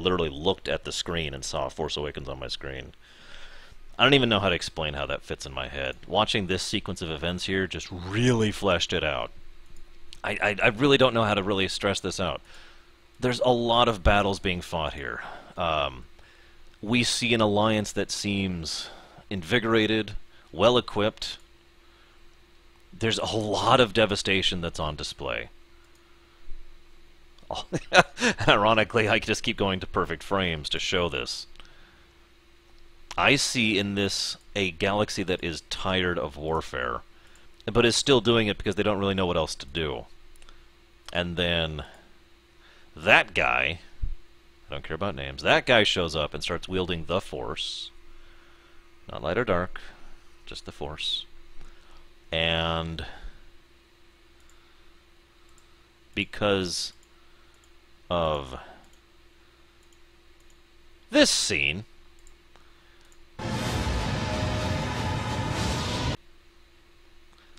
literally looked at the screen and saw Force Awakens on my screen. I don't even know how to explain how that fits in my head. Watching this sequence of events here just really fleshed it out. I really don't know how to really stress this out. There's a lot of battles being fought here. We see an alliance that seems invigorated, well-equipped. There's a lot of devastation that's on display. Ironically, I just keep going to perfect frames to show this. I see in this a galaxy that is tired of warfare, but is still doing it because they don't really know what else to do. And then that guy, I don't care about names, that guy shows up and starts wielding the Force. Not light or dark, just the Force. And because of this scene,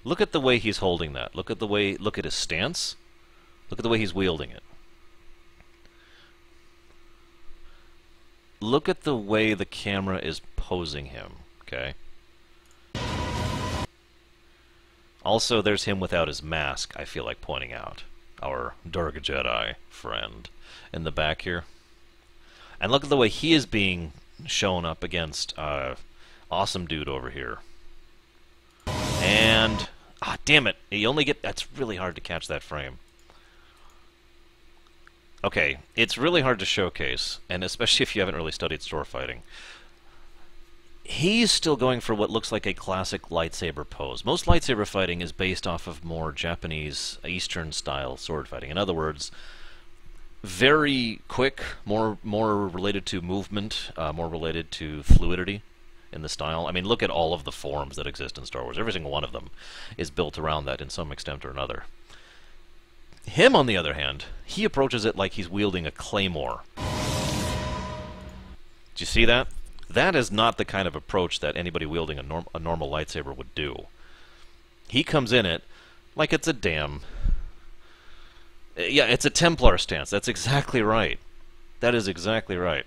look at the way he's holding that. Look at his stance. Look at the way he's wielding it. Look at the way the camera is posing him, okay? Also, there's him without his mask, I feel like pointing out. Our Dark Jedi friend in the back here. And look at the way he is being shown up against awesome dude over here. And damn it, you only get, that's really hard to catch that frame. Okay, it's really hard to showcase, and especially if you haven't really studied sword fighting. He's still going for what looks like a classic lightsaber pose. Most lightsaber fighting is based off of more Japanese, Eastern-style sword fighting. In other words, very quick, more related to movement, more related to fluidity in the style. I mean, look at all of the forms that exist in Star Wars. Every single one of them is built around that in some extent or another. Him, on the other hand, he approaches it like he's wielding a claymore. Do you see that? That is not the kind of approach that anybody wielding a normal lightsaber would do. He comes in it like it's a damn... Yeah, it's a Templar stance. That's exactly right. That is exactly right.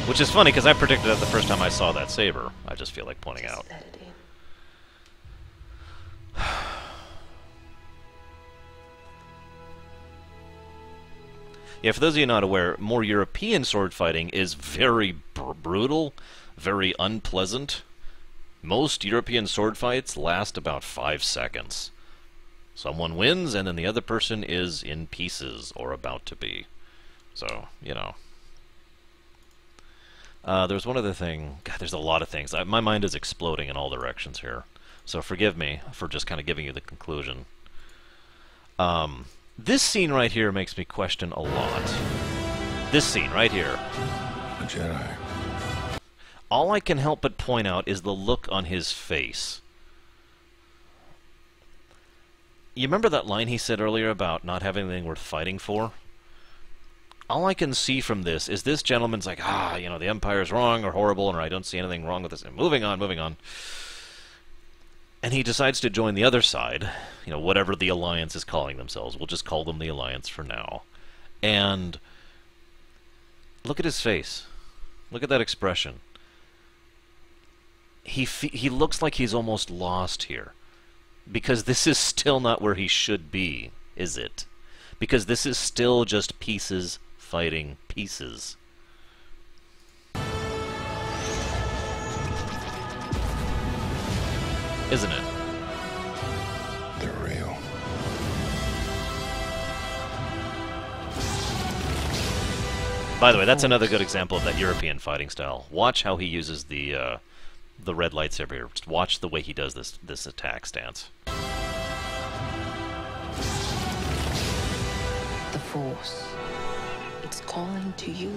Which is funny, because I predicted that the first time I saw that saber. I just feel like pointing out. Yeah, for those of you not aware, more European sword fighting is very brutal, very unpleasant. Most European sword fights last about 5 seconds. Someone wins, and then the other person is in pieces, or about to be. So, you know. There's one other thing. God, there's a lot of things. My mind is exploding in all directions here. So forgive me for just kind of giving you the conclusion. This scene right here makes me question a lot. This scene right here. A Jedi. All I can help but point out is the look on his face. You remember that line he said earlier about not having anything worth fighting for? All I can see from this is this gentleman's like, you know, the Empire's wrong or horrible, and I don't see anything wrong with this. And moving on, moving on. And he decides to join the other side, you know, whatever the Alliance is calling themselves. We'll just call them the Alliance for now. And look at his face. Look at that expression. He looks like he's almost lost here. Because this is still not where he should be, is it? Because this is still just pieces fighting pieces. Isn't it? They're real. By the way, that's another good example of that European fighting style. Watch how he uses the red lightsaber here. Just watch the way he does this attack stance. The Force. It's calling to you.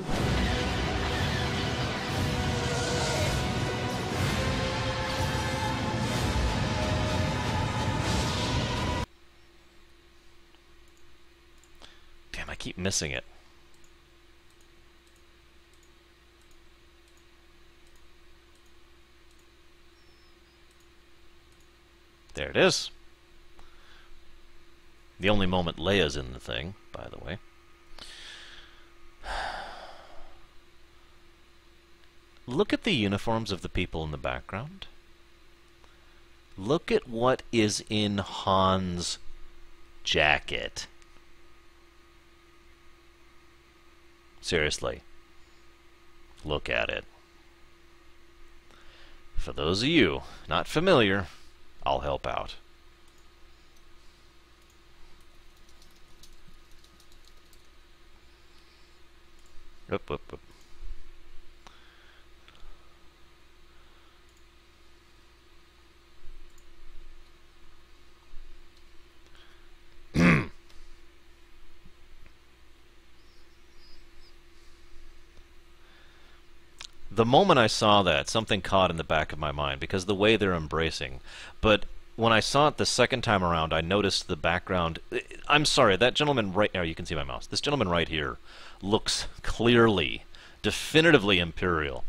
Damn, I keep missing it. There it is. The only moment Leia's in the thing, by the way. look at the uniforms of the people in the background. Look at what is in Han's jacket. Seriously. Look at it. For those of you not familiar, I'll help out. Whoop, whoop, whoop. The moment I saw that, something caught in the back of my mind, because the way they're embracing. But when I saw it the second time around, I noticed the background. I'm sorry, that gentleman right there, you can see my mouse. This gentleman right here looks clearly, definitively Imperial.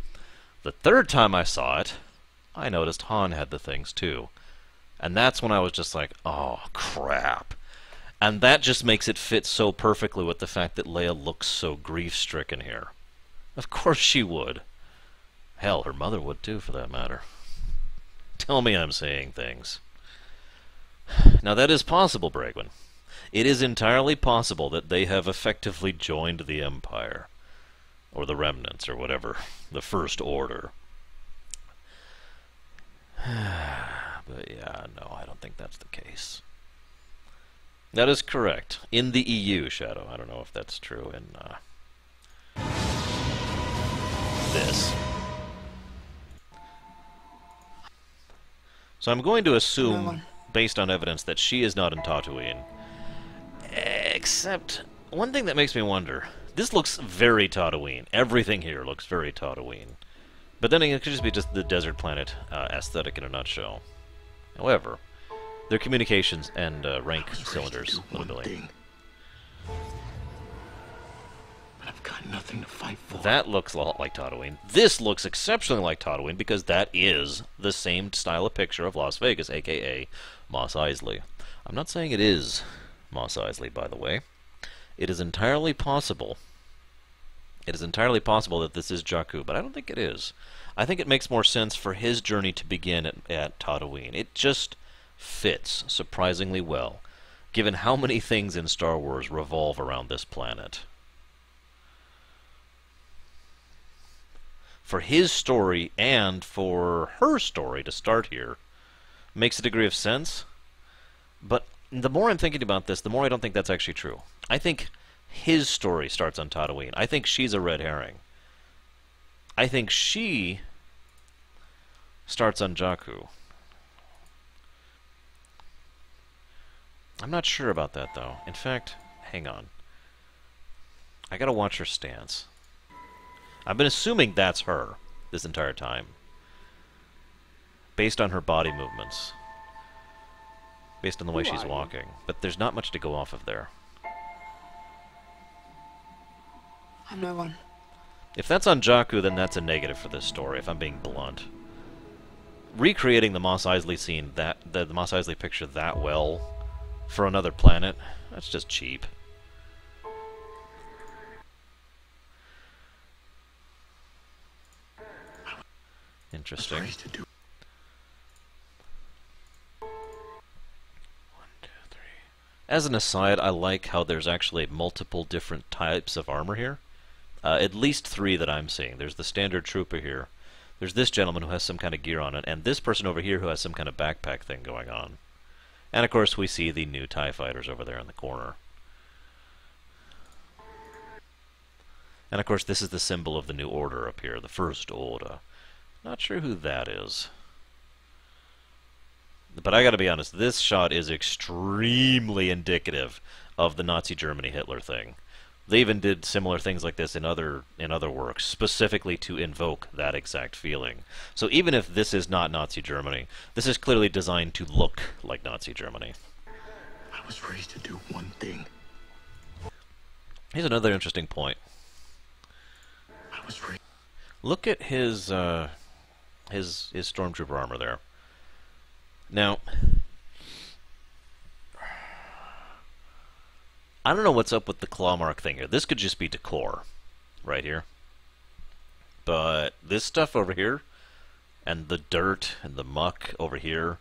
The third time I saw it, I noticed Han had the things too. And that's when I was just like, oh, crap. And that just makes it fit so perfectly with the fact that Leia looks so grief-stricken here. Of course she would. Hell, her mother would too, for that matter. Tell me I'm saying things. Now that is possible, Bragwin. It is entirely possible that they have effectively joined the Empire. Or the Remnants, or whatever. The First Order. But yeah, no, I don't think that's the case. That is correct. In the EU, Shadow. I don't know if that's true in this. So I'm going to assume, based on evidence, that she is not in Tatooine. Except, one thing that makes me wonder, this looks very Tatooine. Everything here looks very Tatooine. But then it could just be just the desert planet aesthetic in a nutshell. However, their communications and rank cylinders, literally. I've got nothing to fight for. That looks a lot like Tatooine. This looks exceptionally like Tatooine because that is the same style of picture of Las Vegas, aka Mos Eisley. I'm not saying it is Mos Eisley, by the way. It is entirely possible. It is entirely possible that this is Jakku, but I don't think it is. I think it makes more sense for his journey to begin at Tatooine. It just fits surprisingly well, given how many things in Star Wars revolve around this planet. For his story and for her story to start here makes a degree of sense, but the more I'm thinking about this, the more I don't think that's actually true. I think his story starts on Tatooine. I think she's a red herring. I think she starts on Jakku. I'm not sure about that, though. In fact, hang on. I gotta watch her stance. I've been assuming that's her this entire time, based on her body movements, based on the way she's walking. But there's not much to go off of there. I'm no one. If that's on Jakku, then that's a negative for this story, if I'm being blunt. Recreating the Mos Eisley scene, the Mos Eisley picture that well for another planet, that's just cheap. Interesting. 1, 2, 3. As an aside, I like how there's actually multiple different types of armor here. At least 3 that I'm seeing. There's the standard trooper here. There's this gentleman who has some kind of gear on it, and this person over here who has some kind of backpack thing going on. And of course we see the new TIE fighters over there in the corner. And of course this is the symbol of the New Order up here, the First Order. Not sure who that is. But I gotta be honest, this shot is extremely indicative of the Nazi Germany Hitler thing. They even did similar things like this in other works, specifically to invoke that exact feeling. So even if this is not Nazi Germany, this is clearly designed to look like Nazi Germany. I was raised to do one thing. Here's another interesting point. I was raised. Look at his stormtrooper armor there. Now, I don't know what's up with the claw mark thing here. This could just be decor, right here. But this stuff over here, and the dirt and the muck over here,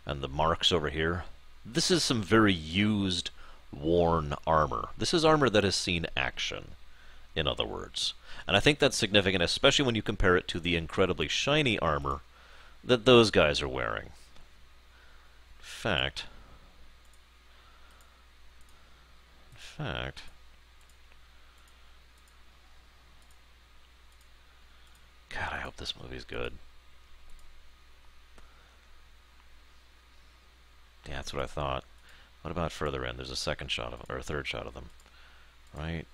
and the marks over here, this is some very used, worn armor. This is armor that has seen action, in other words. And I think that's significant, especially when you compare it to the incredibly shiny armor that those guys are wearing. In fact, God, I hope this movie's good. Yeah, that's what I thought. What about further in? There's a second shot of them, or a third shot of them, right?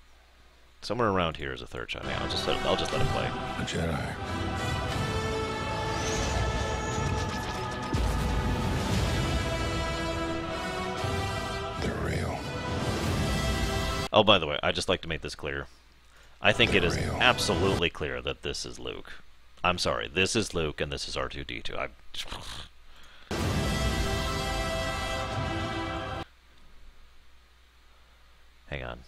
Somewhere around here is a third shot. Yeah, I'll just let it play. A Jedi. They're real. Oh, by the way, I'd just like to make this clear. I think it is Real. absolutely clear that this is Luke. I'm sorry, this is Luke and this is R2-D2. Hang on.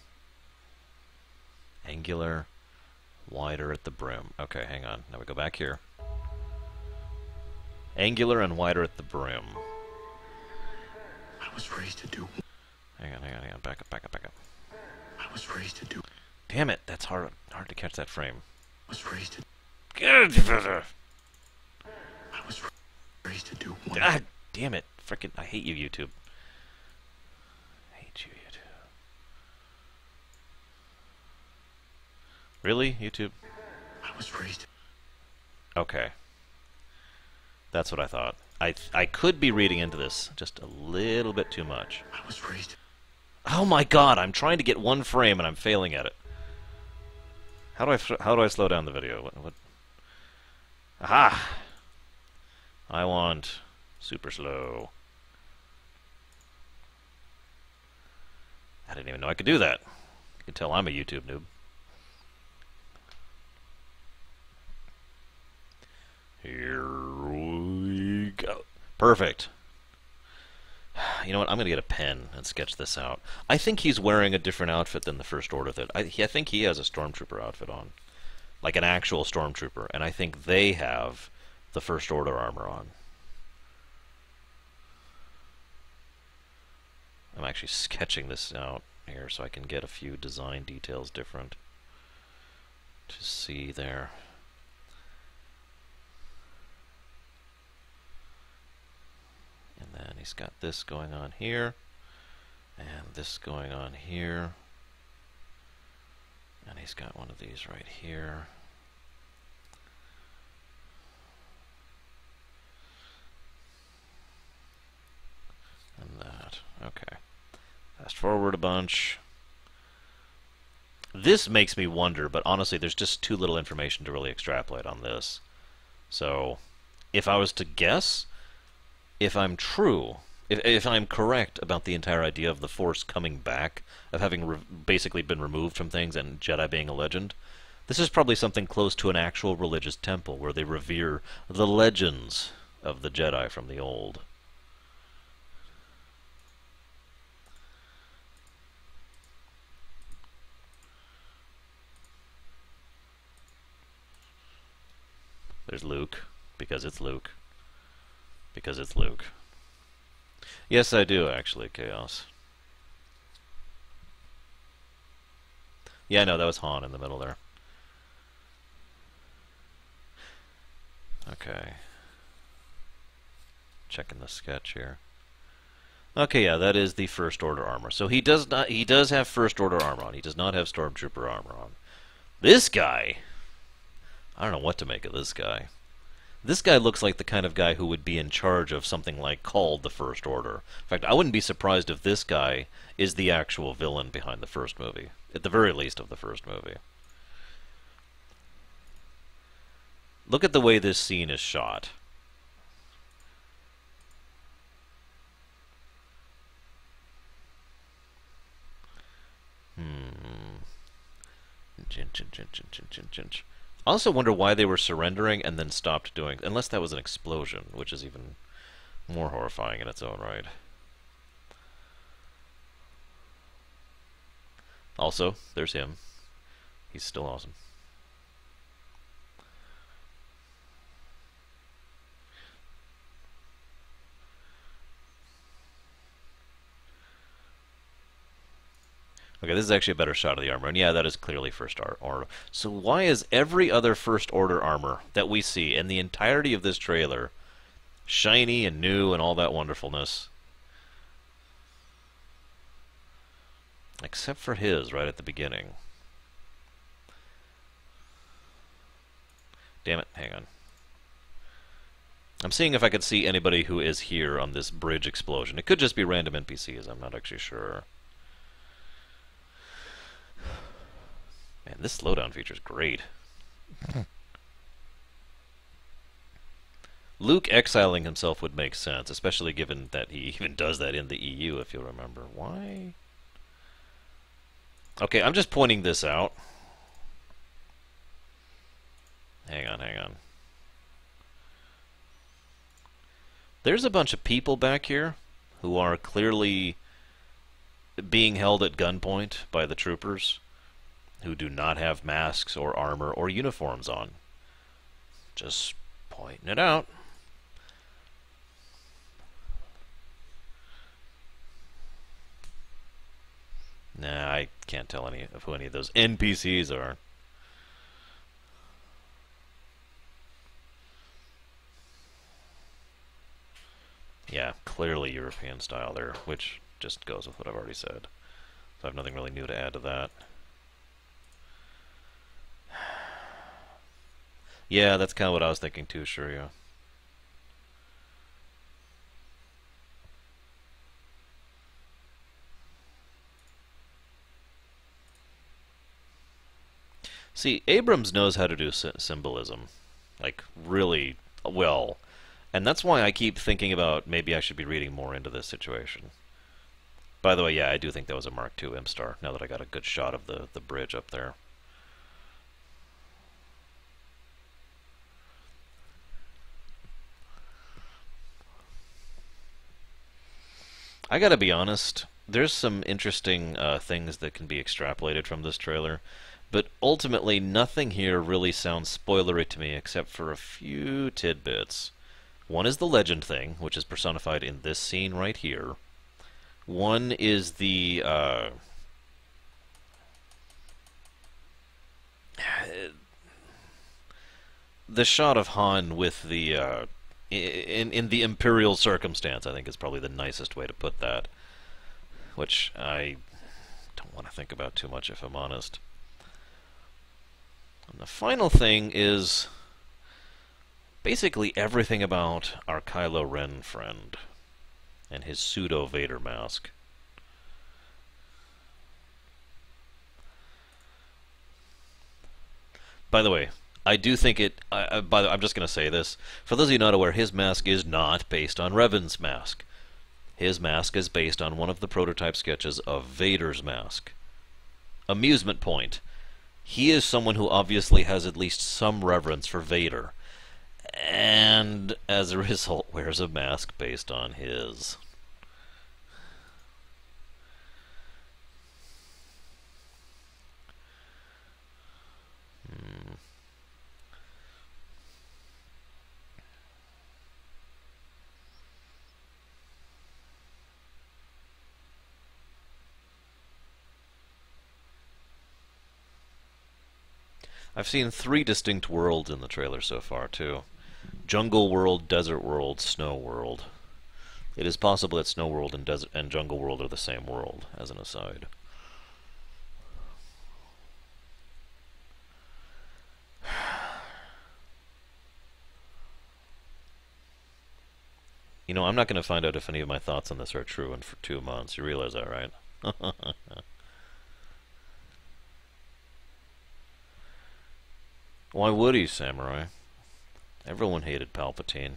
Angular, wider at the brim. Okay, hang on. Now we go back here. Angular and wider at the brim. I was raised to do. Hang on. Back up. I was raised to do. Damn it, that's hard to catch that frame. I was raised to. God I was raised to do one. damn it. Frickin' I hate you, YouTube. I hate you, YouTube. Really, YouTube? I was raised. Okay. That's what I thought. I could be reading into this just a little bit too much. I was raised. Oh my god, I'm trying to get one frame and I'm failing at it. How do I slow down the video? What? Aha! I want super slow. I didn't even know I could do that. You can tell I'm a YouTube noob. Here we go. Perfect. You know what? I'm going to get a pen and sketch this out. I think he's wearing a different outfit than the First Order. I think he has a Stormtrooper outfit on. Like an actual Stormtrooper. And I think they have the First Order armor on. I'm actually sketching this out here so I can get a few design details different to see there. And then he's got this going on here, and this going on here, and he's got one of these right here. And that. Okay. Fast forward a bunch. This makes me wonder, but honestly, there's just too little information to really extrapolate on this. So, if I was to guess, if I'm correct about the entire idea of the Force coming back, of having basically been removed from things and Jedi being a legend, this is probably something close to an actual religious temple where they revere the legends of the Jedi from the old. There's Luke, because it's Luke. Because it's Luke. Yes, I do, actually, Chaos. Yeah, no, that was Han in the middle there. Okay. Checking the sketch here. Okay, yeah, that is the First Order armor. So he does have First Order armor on. He does not have Stormtrooper armor on. This guy, I don't know what to make of this guy. This guy looks like the kind of guy who would be in charge of something like called the First Order. In fact, I wouldn't be surprised if this guy is the actual villain behind the first movie. At the very least of the first movie. Look at the way this scene is shot. I also wonder why they were surrendering and then stopped doing, unless that was an explosion, which is even more horrifying in its own right. Also, there's him. He's still awesome. Okay, this is actually a better shot of the armor, and yeah, that is clearly first order. So why is every other first order armor that we see in the entirety of this trailer shiny and new and all that wonderfulness? Except for his right at the beginning. Damn it, hang on. I'm seeing if I could see anybody who is here on this bridge explosion. It could just be random NPCs, I'm not actually sure. Man, this slowdown feature is great. Luke exiling himself would make sense, especially given that he even does that in the EU, if you'll remember. Why? Okay, I'm just pointing this out. Hang on, hang on. There's a bunch of people back here who are clearly being held at gunpoint by the troopers who do not have masks or armor or uniforms on. Just pointing it out. Nah, I can't tell any of who any of those NPCs are. Yeah, clearly European style there, which just goes with what I've already said. So I have nothing really new to add to that. Yeah, that's kind of what I was thinking too, sure, yeah. See, Abrams knows how to do symbolism, like, really well. And that's why I keep thinking about maybe I should be reading more into this situation. By the way, yeah, I do think that was a Mark II M-Star, now that I got a good shot of the bridge up there. I gotta be honest, there's some interesting things that can be extrapolated from this trailer, but ultimately nothing here really sounds spoilery to me except for a few tidbits. One is the legend thing, which is personified in this scene right here. One is the shot of Han with the in the imperial circumstance, I think is probably the nicest way to put that, which I don't want to think about too much if I'm honest. And the final thing is basically everything about our Kylo Ren friend and his pseudo-Vader mask. By the way, I do think it. I'm just going to say this. For those of you not aware, his mask is not based on Revan's mask. His mask is based on one of the prototype sketches of Vader's mask. Amusement point. He is someone who obviously has at least some reverence for Vader, and as a result wears a mask based on his. I've seen 3 distinct worlds in the trailer so far, too. Jungle World, Desert World, Snow World. It is possible that Snow World and Desert and Jungle World are the same world, as an aside. You know, I'm not going to find out if any of my thoughts on this are true in for 2 months. You realize that, right? Why would he, Samurai? Everyone hated Palpatine.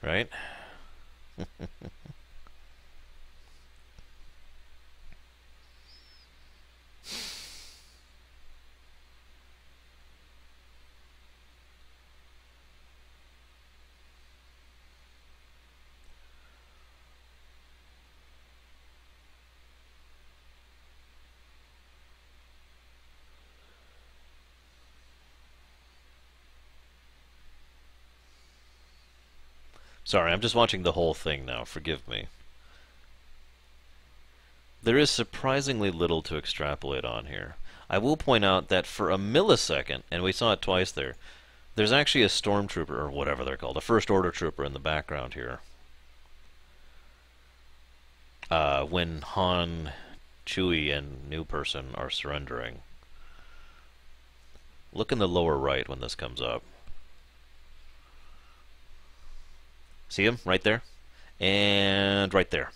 Right? Sorry, I'm just watching the whole thing now. Forgive me. There is surprisingly little to extrapolate on here. I will point out that for a millisecond, and we saw it twice there, there's actually a stormtrooper, or whatever they're called, a First Order trooper in the background here. When Han, Chewie, and New Person are surrendering. Look in the lower right when this comes up. See him? Right there? And right there.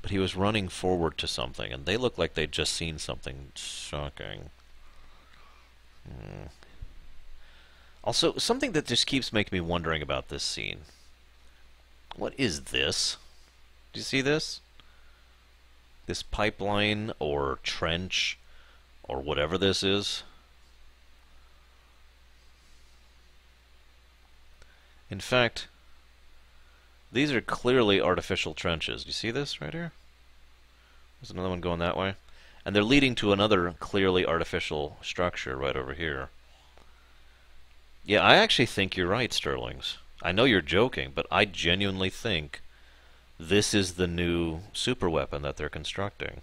But he was running forward to something, and they look like they'd just seen something shocking. Also, something that just keeps making me wondering about this scene. What is this? Do you see this? This pipeline or trench or whatever this is? In fact, these are clearly artificial trenches. Do you see this right here? There's another one going that way. And they're leading to another clearly artificial structure right over here. Yeah, I actually think you're right, Sterlings. I know you're joking, but I genuinely think this is the new super weapon that they're constructing.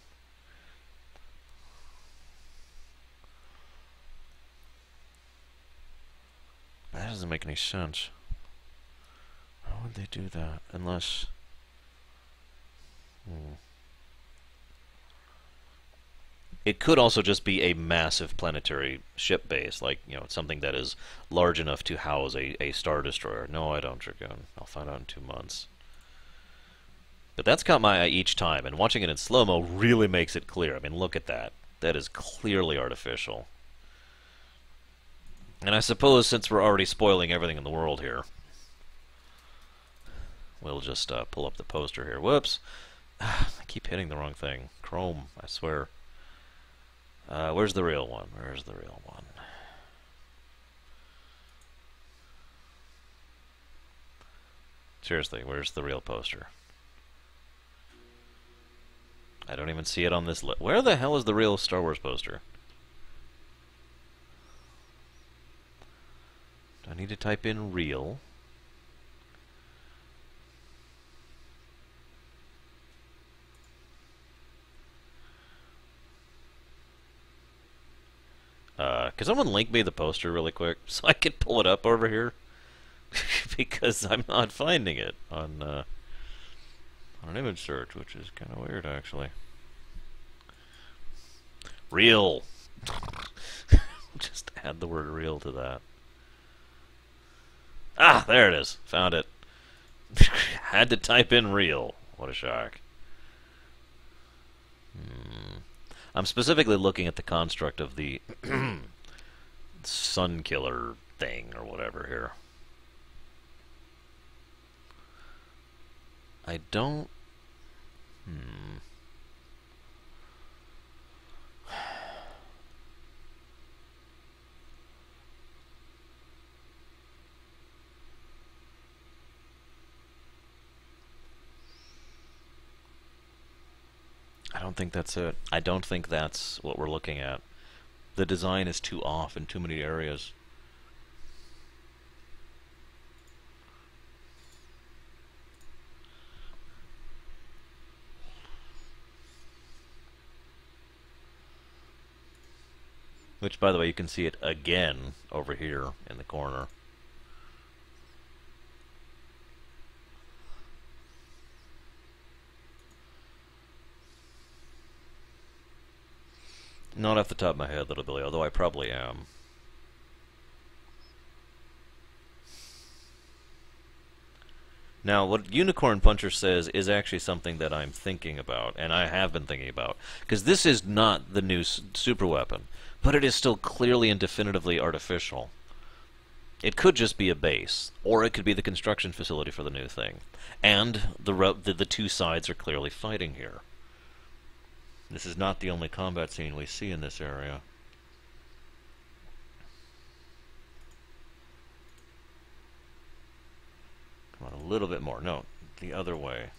That doesn't make any sense. How would they do that? Unless... It could also just be a massive planetary ship base, like, you know, something that is large enough to house a Star Destroyer. No, I don't, Dragoon. I'll find out in 2 months. But that's caught my eye each time, and watching it in slow-mo really makes it clear. I mean, look at that. That is clearly artificial. And I suppose since we're already spoiling everything in the world here, we'll just pull up the poster here. Whoops. I keep hitting the wrong thing. Chrome, I swear. Where's the real one? Where's the real one? Seriously, where's the real poster? I don't even see it on this list. Where the hell is the real Star Wars poster? Do I need to type in real? Could someone link me the poster really quick so I could pull it up over here? Because I'm not finding it on an image search, which is kind of weird, actually. Real. Just add the word real to that. Ah, there it is. Found it. Had to type in real. What a shock. I'm specifically looking at the construct of the sun killer thing or whatever here. I don't... I don't think that's it. I don't think that's what we're looking at. The design is too off in too many areas. Which, by the way, you can see it again over here in the corner. Not off the top of my head, little Billy, although I probably am. Now, what Unicorn Puncher says is actually something that I'm thinking about, and I have been thinking about, because this is not the new super weapon, but it is still clearly and definitively artificial. It could just be a base, or it could be the construction facility for the new thing. And the two sides are clearly fighting here. This is not the only combat scene we see in this area. Come on, a little bit more. No, the other way.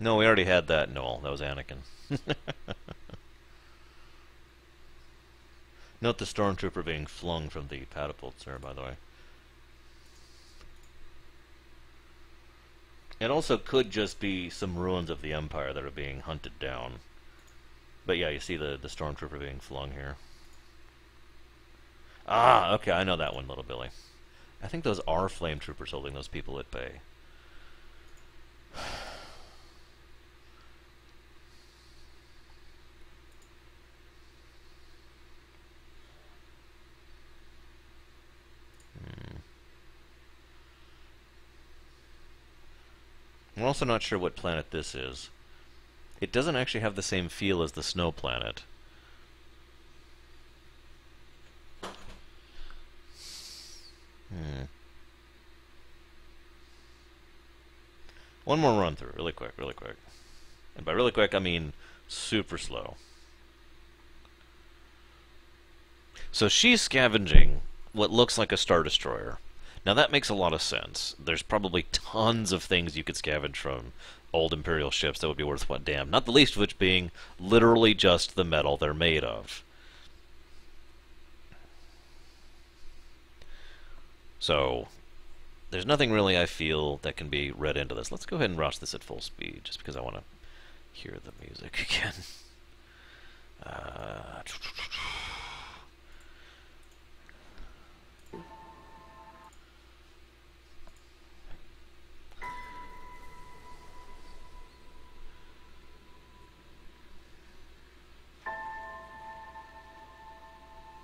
No, we already had that, Noel. That was Anakin. Note the stormtrooper being flung from the catapults there, by the way. It also could just be some ruins of the Empire that are being hunted down. But yeah, you see the stormtrooper being flung here. Ah, okay, I know that one, Little Billy. I think those are flame troopers holding those people at bay. I'm also not sure what planet this is. It doesn't actually have the same feel as the snow planet. One more run through, really quick, really quick. And by really quick, I mean super slow. So she's scavenging what looks like a Star Destroyer. Now that makes a lot of sense. There's probably tons of things you could scavenge from old Imperial ships that would be worth what damn. Not the least of which being literally just the metal they're made of. So there's nothing really I feel that can be read into this. Let's go ahead and watch this at full speed, just because I want to hear the music again.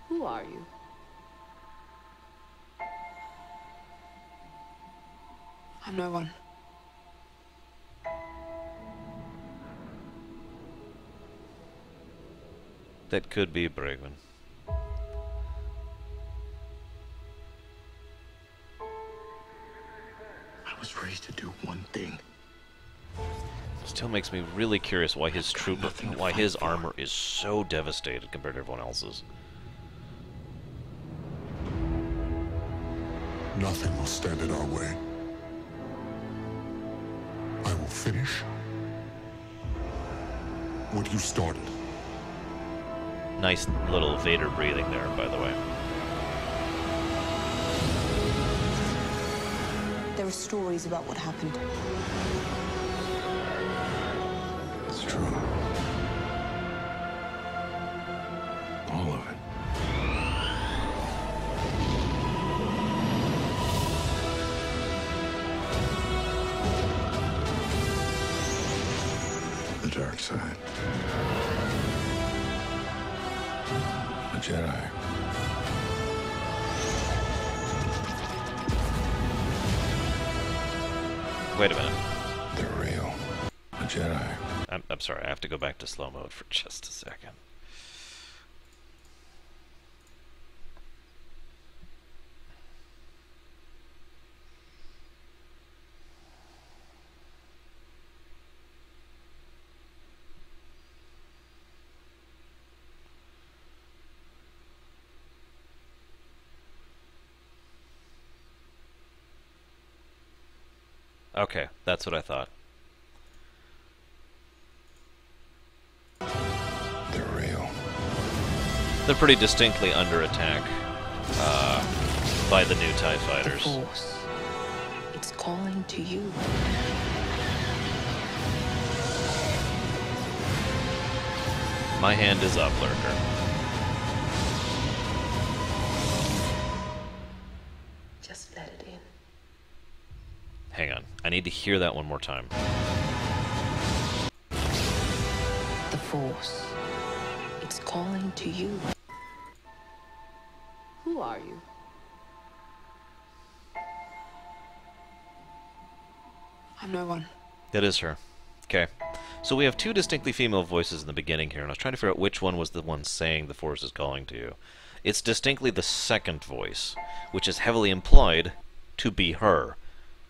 Who are you? I'm no one. That could be Bregman. I was raised to do one thing. Still makes me really curious why his trooper, nothing to why fight his for. armor is so devastated compared to everyone else's. Nothing will stand in our way. I will finish what you started. Nice little Vader breathing there, by the way. There are stories about what happened. It's true. All of it. The dark side. A Jedi. Wait a minute. They're real. A Jedi. I'm sorry, I have to go back to slow mode for just a second. Okay, that's what I thought. They're real. They're pretty distinctly under attack by the new TIE The fighters. Force. It's calling to you. My hand is up, Lurker. Just let it in. Hang on, I need to hear that one more time. The Force. It's calling to you. Who are you? I'm no one. That is her. Okay. So we have two distinctly female voices in the beginning here, and I was trying to figure out which one was the one saying the Force is calling to you. It's distinctly the second voice, which is heavily implied to be her.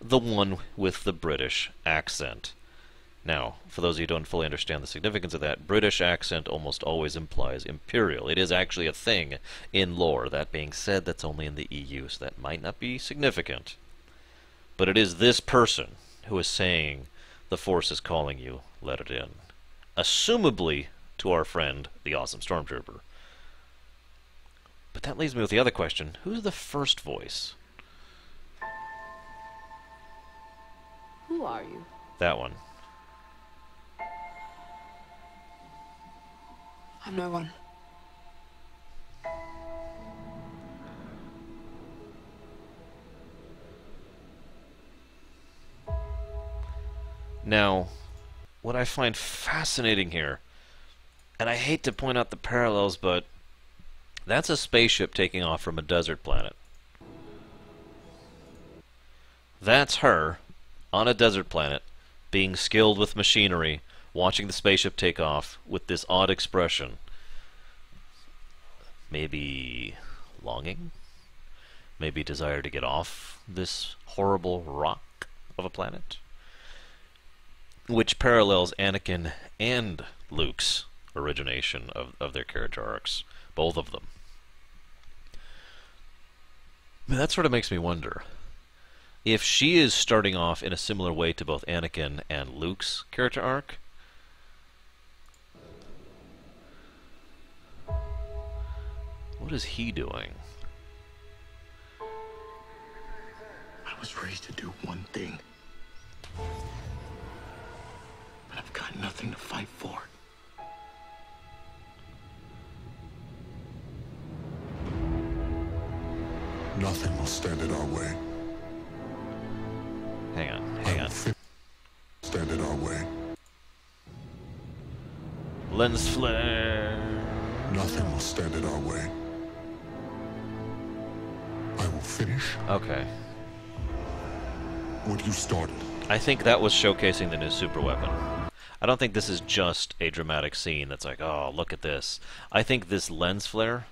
The one with the British accent. Now, for those of you who don't fully understand the significance of that, British accent almost always implies Imperial. It is actually a thing in lore. That being said, that's only in the EU, so that might not be significant. But it is this person who is saying the Force is calling you, let it in. Assumably to our friend, the awesome Stormtrooper. But that leaves me with the other question. Who's the first voice? Who are you? That one. I'm no one. Now, what I find fascinating here, and I hate to point out the parallels, but that's a spaceship taking off from a desert planet. That's her on a desert planet, being skilled with machinery, watching the spaceship take off with this odd expression. Maybe longing? Maybe desire to get off this horrible rock of a planet? Which parallels Anakin and Luke's origination of their character arcs. Both of them. But that sort of makes me wonder. If she is starting off in a similar way to both Anakin and Luke's character arc, what is he doing? I was raised to do one thing. But I've got nothing to fight for. Nothing will stand in our way. Hang on. Stand in our way. Lens flare. Nothing will stand in our way. I will finish Okay. what you started. I think that was showcasing the new super weapon. I don't think this is just a dramatic scene that's like, oh, look at this. I think this lens flare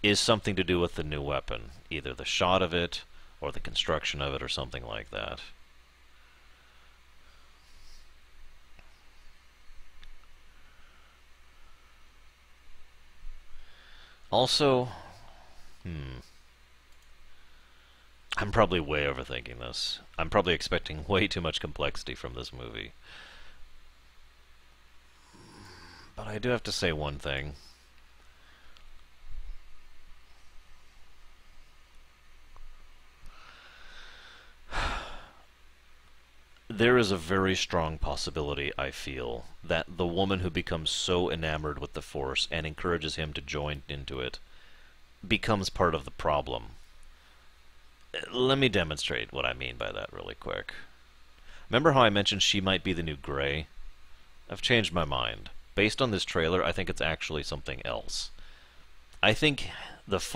is something to do with the new weapon. Either the shot of it, or the construction of it, or something like that. Also, I'm probably way overthinking this. I'm probably expecting way too much complexity from this movie. But I do have to say one thing. There is a very strong possibility, I feel, that the woman who becomes so enamored with the Force and encourages him to join into it becomes part of the problem. Let me demonstrate what I mean by that really quick. Remember how I mentioned she might be the new Grey? I've changed my mind. Based on this trailer, I think it's actually something else. I think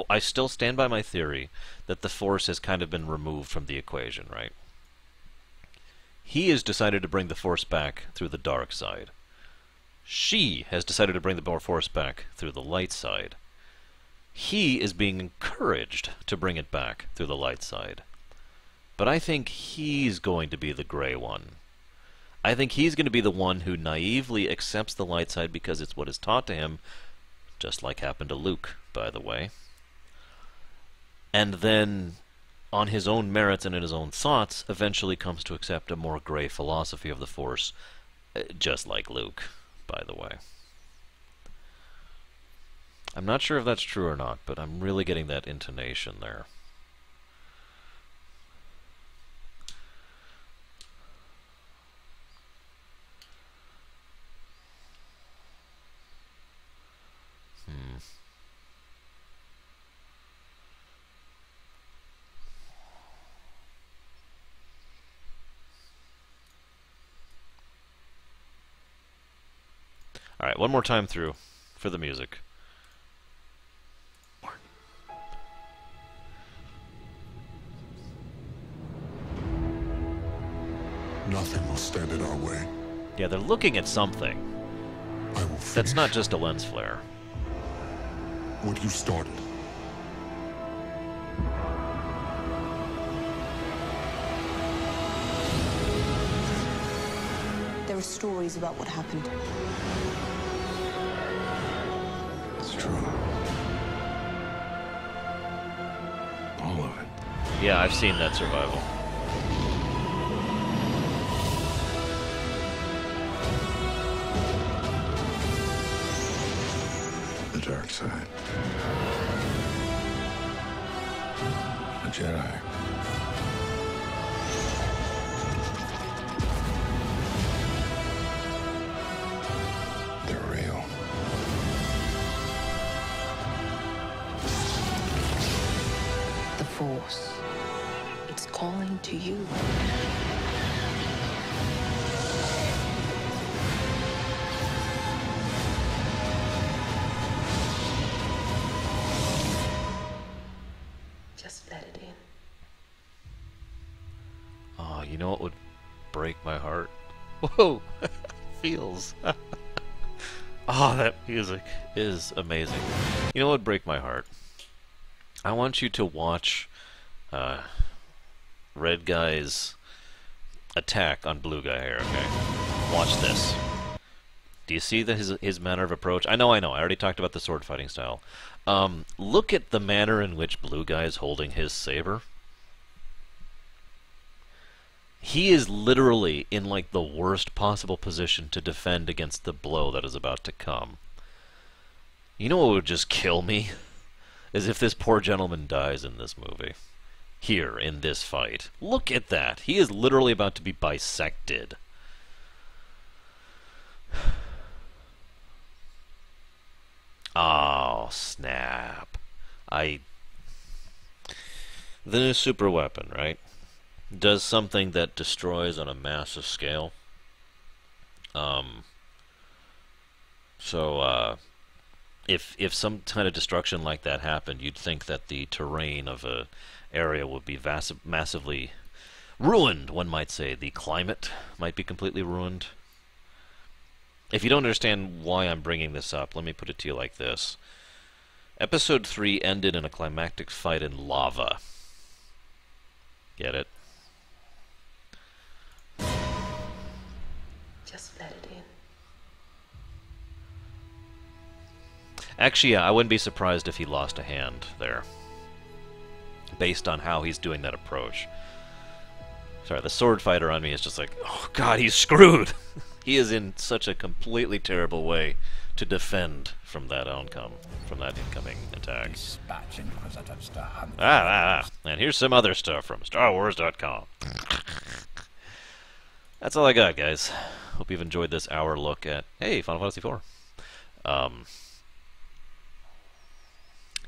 I still stand by my theory that the Force has kind of been removed from the equation, right? He has decided to bring the Force back through the dark side. She has decided to bring the Force back through the light side. He is being encouraged to bring it back through the light side. But I think he's going to be the gray one. I think he's going to be the one who naively accepts the light side because it's what is taught to him, just like happened to Luke, by the way. And then, on his own merits and in his own thoughts, eventually comes to accept a more gray philosophy of the Force, just like Luke, by the way. I'm not sure if that's true or not, but I'm really getting that intonation there. Alright, one more time through for the music. Nothing will stand in our way. Yeah, they're looking at something. I will finish That's not just a lens flare. what you started. There are stories about what happened. It's true. All of it. Yeah, I've seen that survival. the dark side. A Jedi. They're real. The Force. It's calling to you. Just let it in. Oh, you know what would break my heart? Whoa! Feels. Oh, that music is amazing. You know what would break my heart? I want you to watch Red Guy's attack on Blue Guy here, okay? Watch this. Do you see his manner of approach? I know. I already talked about the sword fighting style. Look at the manner in which Blue Guy is holding his saber. He is literally in like the worst possible position to defend against the blow that is about to come. You know what would just kill me? Is if this poor gentleman dies in this movie. Here, in this fight. Look at that. He is literally about to be bisected. Oh, snap. The new super weapon, right? Does something that destroys on a massive scale. If some kind of destruction like that happened, you'd think that the terrain of a area would be massively ruined, one might say. The climate might be completely ruined. If you don't understand why I'm bringing this up, let me put it to you like this. Episode 3 ended in a climactic fight in lava. Get it? Just let it in. Actually, yeah, I wouldn't be surprised if he lost a hand there. Based on how he's doing that approach. Sorry, the sword fighter on me is just like, oh god, he's screwed! He is in such a completely terrible way to defend from that outcome, from that incoming attack. And here's some other stuff from StarWars.com. That's all I got, guys. Hope you've enjoyed this hour look at, hey, Final Fantasy IV.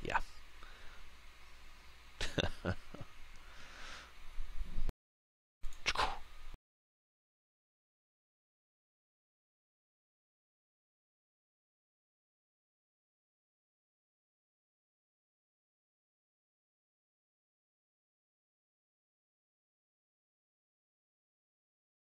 Yeah.